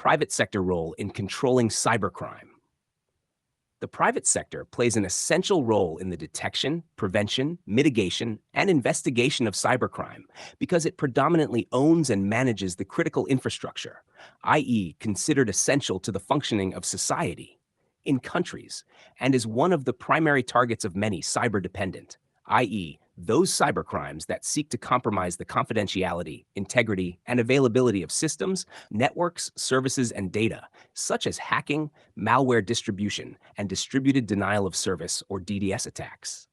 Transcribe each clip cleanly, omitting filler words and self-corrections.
private sector role in controlling cybercrime? The private sector plays an essential role in the detection, prevention, mitigation, and investigation of cybercrime because it predominantly owns and manages the critical infrastructure, i.e., considered essential to the functioning of society, in countries, and is one of the primary targets of many cyber-dependent, i.e., those cybercrimes that seek to compromise the confidentiality, integrity, and availability of systems, networks, services, and data, such as hacking, malware distribution, and distributed denial of service or DDoS attacks.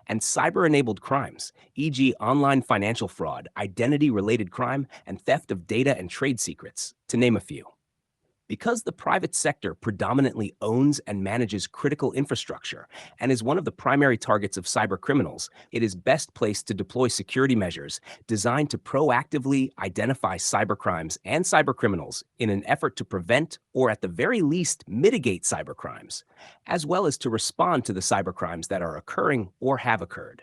And cyber-enabled crimes, e.g. online financial fraud, identity-related crime, and theft of data and trade secrets, to name a few. Because the private sector predominantly owns and manages critical infrastructure and is one of the primary targets of cybercriminals, it is best placed to deploy security measures designed to proactively identify cybercrimes and cybercriminals in an effort to prevent or at the very least mitigate cybercrimes, as well as to respond to the cybercrimes that are occurring or have occurred.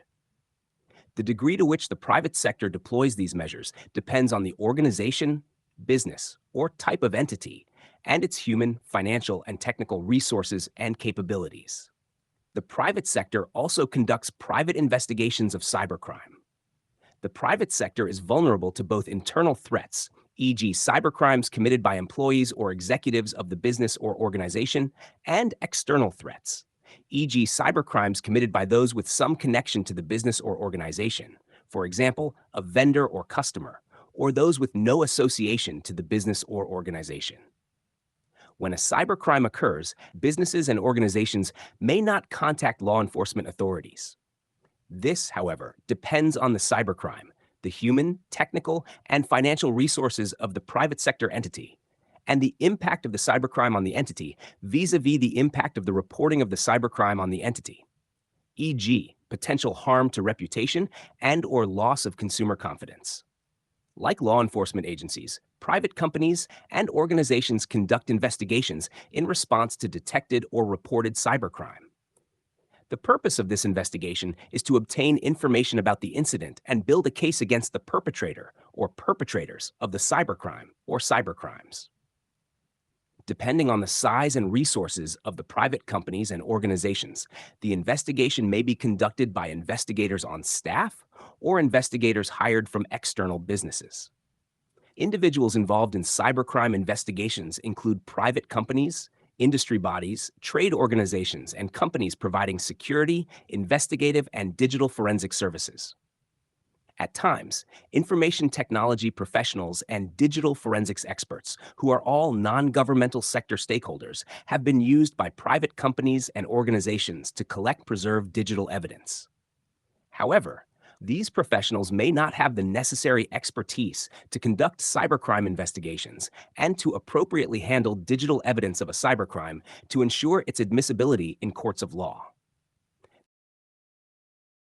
The degree to which the private sector deploys these measures depends on the organization, business, or type of entity, and its human, financial, and technical resources and capabilities. The private sector also conducts private investigations of cybercrime. The private sector is vulnerable to both internal threats, e.g. cybercrimes committed by employees or executives of the business or organization, and external threats, e.g. cybercrimes committed by those with some connection to the business or organization, for example, a vendor or customer, or those with no association to the business or organization. When a cybercrime occurs, businesses and organizations may not contact law enforcement authorities. This, however, depends on the cybercrime, the human, technical, and financial resources of the private sector entity, and the impact of the cybercrime on the entity vis-a-vis the impact of the reporting of the cybercrime on the entity, e.g., potential harm to reputation and/or loss of consumer confidence. Like law enforcement agencies, private companies and organizations conduct investigations in response to detected or reported cybercrime. The purpose of this investigation is to obtain information about the incident and build a case against the perpetrator or perpetrators of the cybercrime or cybercrimes. Depending on the size and resources of the private companies and organizations, the investigation may be conducted by investigators on staff or investigators hired from external businesses. Individuals involved in cybercrime investigations include private companies, industry bodies, trade organizations, and companies providing security, investigative, and digital forensic services. At times, information technology professionals and digital forensics experts, who are all non-governmental sector stakeholders, have been used by private companies and organizations to collect preserved digital evidence. However, these professionals may not have the necessary expertise to conduct cybercrime investigations and to appropriately handle digital evidence of a cybercrime to ensure its admissibility in courts of law.